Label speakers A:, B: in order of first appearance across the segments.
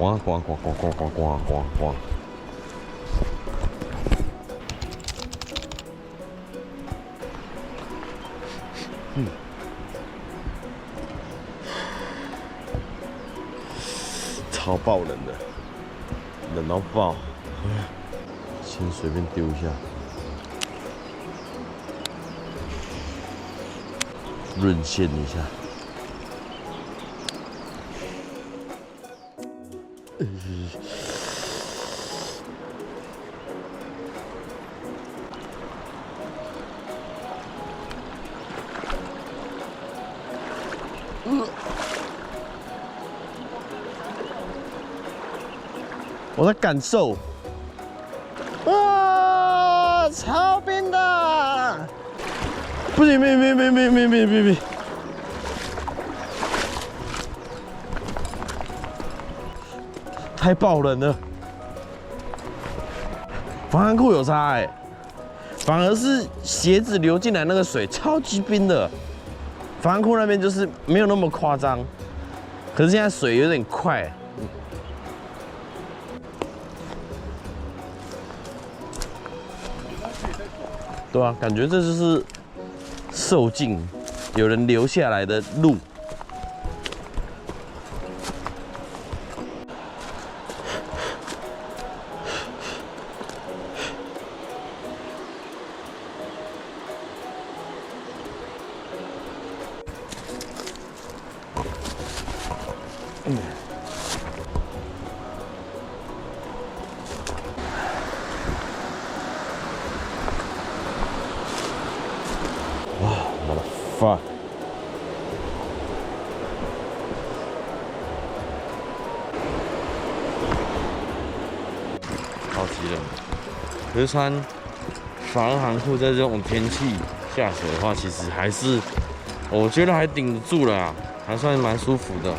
A: 呱呱呱呱呱呱呱呱呱。超爆冷的，冷到爆。先随便丢一下，润线一下。我在感受，哇，超冰的！不行，别！太爆冷了。防寒裤有差哎，反而是鞋子流进来那个水超级冰的。防寒裤那边就是没有那么夸张，可是现在水有点快。对啊，感觉这就是受尽有人留下来的路。fuck！ 超级冷，可是穿防寒裤在这种天气下水的话，其实还是我觉得还顶得住了啊，还算蛮舒服的。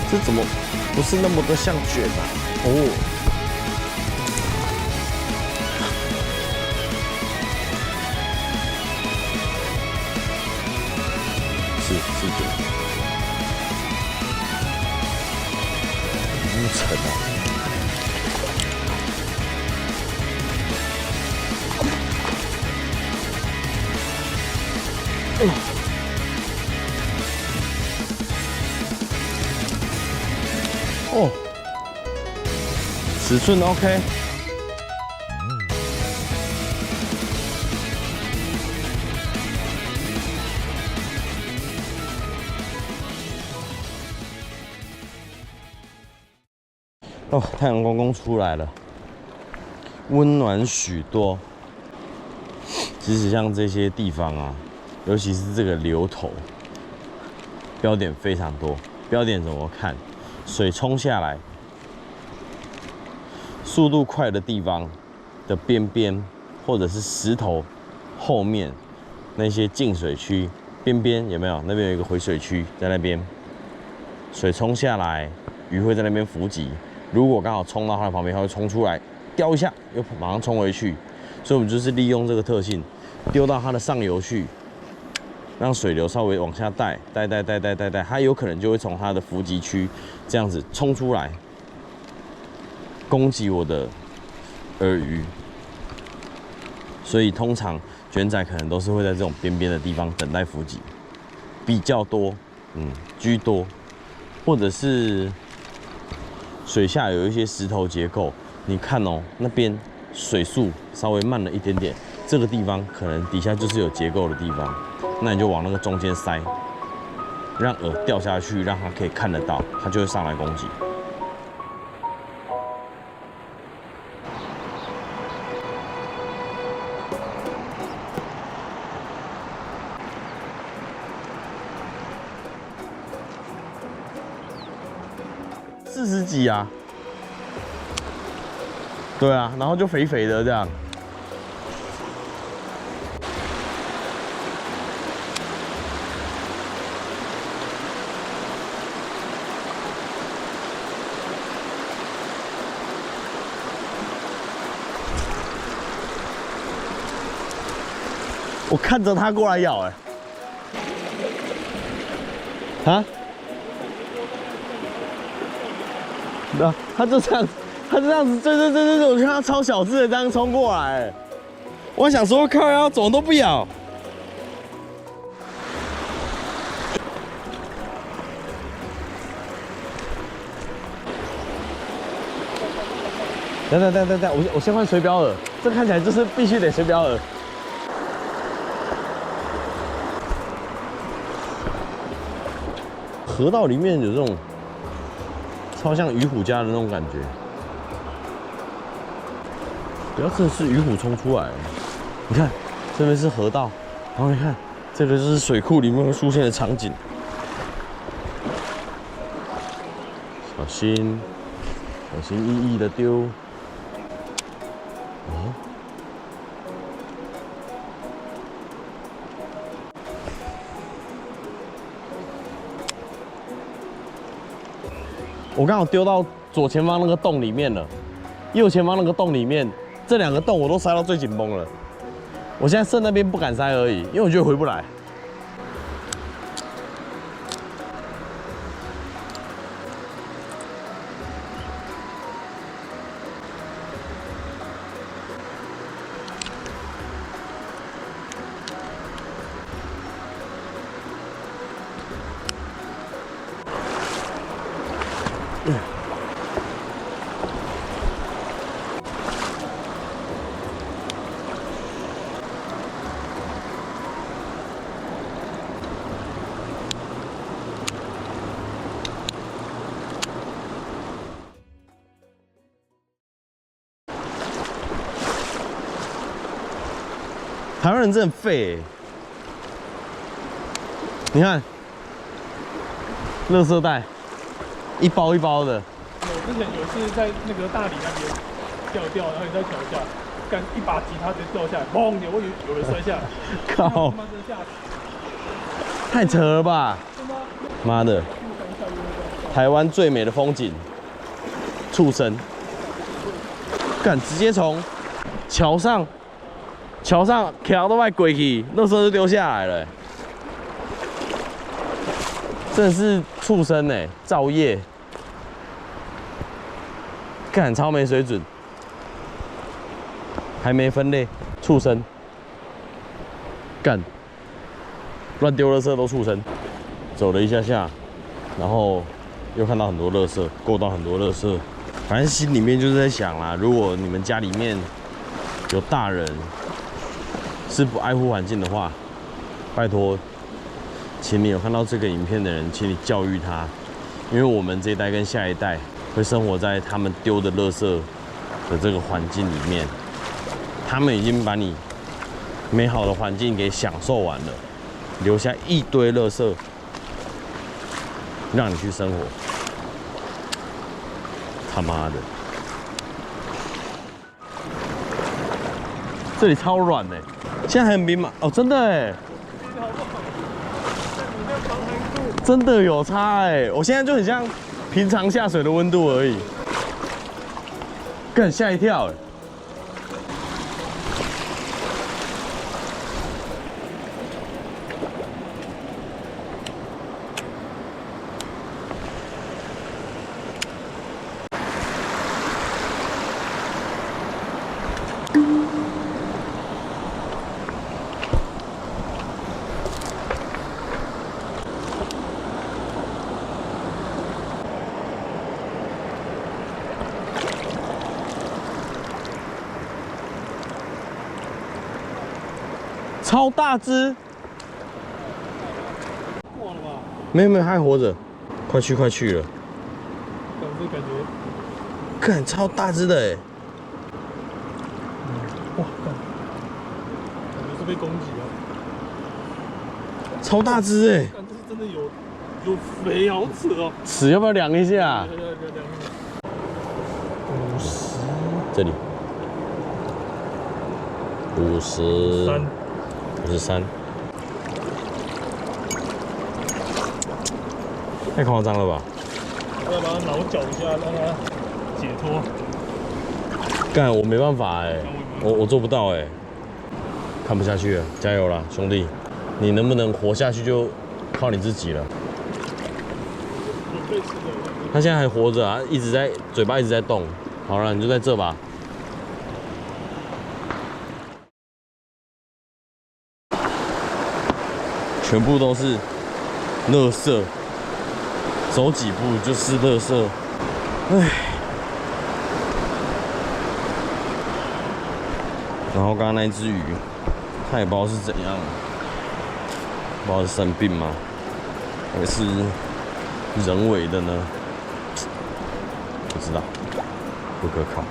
A: 这怎么不是那么的像卷啊？哦，是卷，那么沉啊！哦，尺寸 OK。哦，太阳公公出来了，温暖许多。其实像这些地方啊，尤其是这个流头，标点非常多。标点怎么看？水冲下来，速度快的地方的边边，或者是石头后面那些进水区边边有没有？那边有一个回水区在那边，水冲下来，鱼会在那边伏击。如果刚好冲到它的旁边，它会冲出来，叼一下又马上冲回去。所以我们就是利用这个特性，丢到它的上游去。让水流稍微往下带，它有可能就会从它的伏击区这样子冲出来，攻击我的饵鱼。所以通常卷仔可能都是会在这种边边的地方等待伏击，比较多，居多，或者是水下有一些石头结构，你看哦，那边水速稍微慢了一点点，这个地方可能底下就是有结构的地方。那你就往那个中间塞，让饵掉下去，让它可以看得到，它就会上来攻击。40几啊。对啊，然后就肥肥的这样。我看着它过来咬，啊？那它就这样，它就这样子，对，我看它超小只的这样冲过来，我想说靠腰怎么都不咬。等，我先换水表饵，这看起来就是必须得水表饵。河道里面有这种超像鱼虎家的那种感觉，不要真的是鱼虎冲出来。你看这边是河道，然后你看这个就是水库里面会出现的场景。小心翼翼的丢。哦。我刚好丢到左前方那个洞里面了，右前方那个洞里面，这2个洞我都塞到最紧绷了。我现在剩那边不敢塞而已，因为我觉得回不来。台湾人真的很废欸，你看，垃圾袋一包一包的。
B: 我之前有一次在那个大理那边掉，然后你在桥下，干一把吉他直接掉下来，砰！我以为有人摔下来，
A: 靠！太扯了吧！妈的！台湾最美的风景，畜生！干，直接从桥上桥都快滚去，那时候就丢下来了，真的是畜生哎，造业，干超没水准，还没分类，畜生，干，乱丢垃圾都畜生，走了一下下，然后又看到很多垃圾，够到很多垃圾，反正心里面就是在想啦，如果你们家里面有大人是不爱护环境的话，拜托，请你有看到这个影片的人，请你教育他，因为我们这一代跟下一代会生活在他们丢的垃圾的这个环境里面，他们已经把你美好的环境给享受完了，留下一堆垃圾让你去生活，他妈的！这里超软的，现在还很冰吗？哦，真的哎，真的有差哎！我现在就很像平常下水的温度而已，更吓一跳哎！超大只，
B: 挂了吧？
A: 没有，还活着，快去了。
B: 感觉，
A: 看超大只的哎！
B: 哇，感觉是被攻击啊！
A: 超大只哎！
B: 这是真的有又肥，好扯哦。
A: 尺要不要量一下？
B: 量50，
A: 这里53，太夸张了吧？
B: 要把它挠脚一下，让它解脱。
A: 干，我没办法哎，我做不到哎，看不下去了，加油啦，兄弟！你能不能活下去就靠你自己了。他现在还活着啊，一直在嘴巴一直在动。好了，你就在这吧。全部都是垃圾，走几步就是垃圾。唉。然后刚刚那只鱼，它也不知道是怎样，不知道是生病吗，还是人为的呢？不知道，不可靠。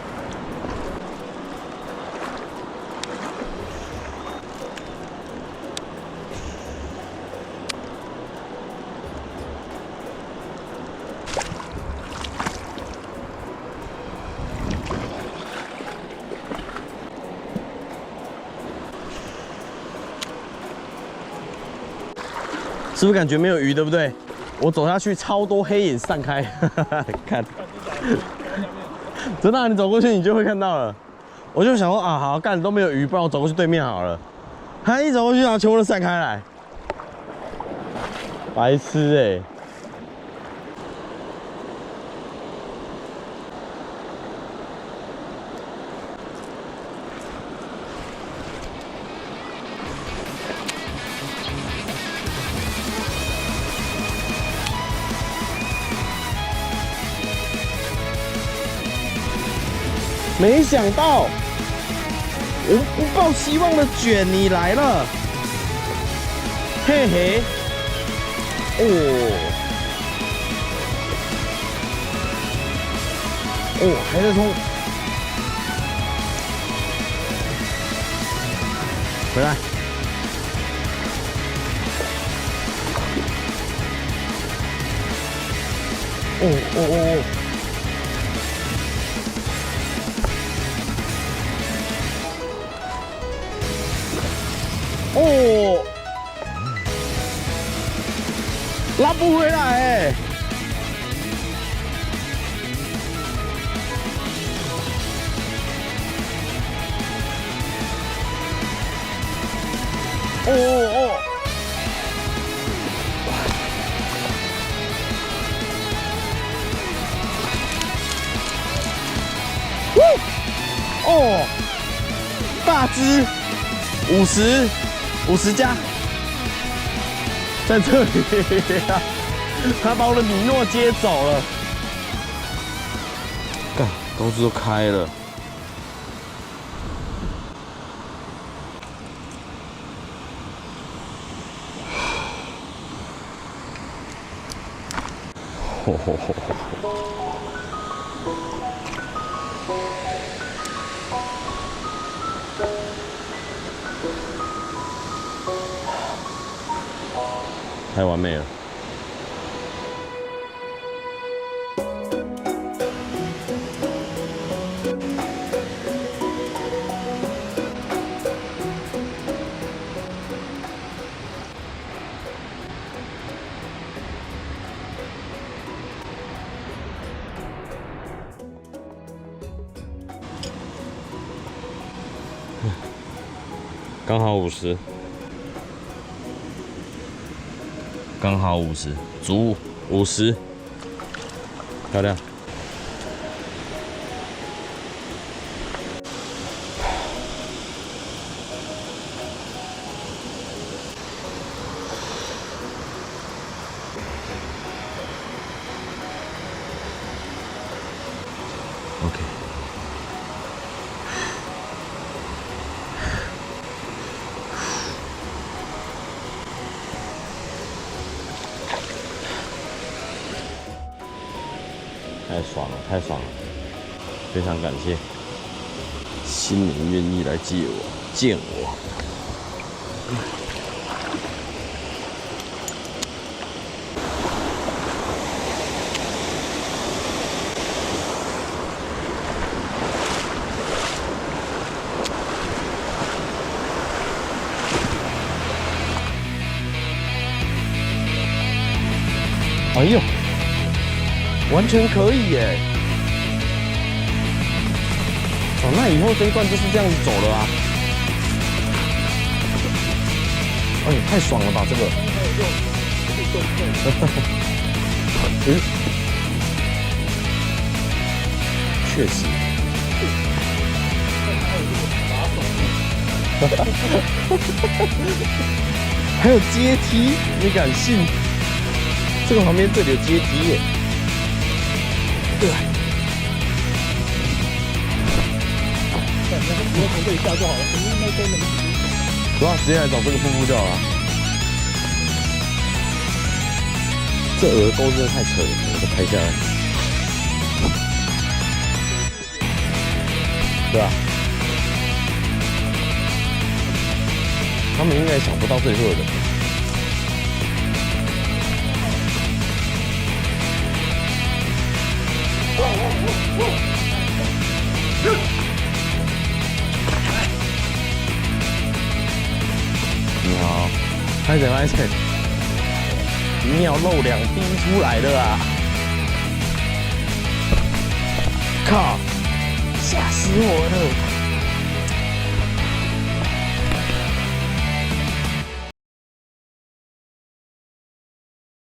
A: 是不是感觉没有鱼，对不对？我走下去，超多黑影散开，看，真的、啊，你走过去你就会看到了。我就想说啊，好干都没有鱼，不然我走过去对面好了。他一走过去，然后全部都散开来，白痴哎、没想到，我不抱希望的卷你来了，嘿嘿，哦，哦，还在冲，回来，哦哦哦哦。哦，拉不回来哎！哦哦哦！哦，大只50加，在这里啊！他把我的米诺接走了，干，钩子都开了。吼吼吼吼！太完美了。刚好50，刚好50，足50，漂亮。OK。太爽了，太爽了！非常感谢心灵愿意来见我。哎呦，完全可以耶！哦，那以后这一段就是这样子走了啊！哎，太爽了吧，这个！嗯，确实。还有阶梯，你敢信？这个旁边这里有阶梯耶！对。
B: 那个不用从这里下就好了，肯定那边能。
A: 不要直接来找这个瀑布就好了。这鹅钩真的太扯了，我给拍下来。对啊。他们应该想不到这里会有人。你好，拍谁拍谁？尿漏2滴出来了啊！靠，吓死我了！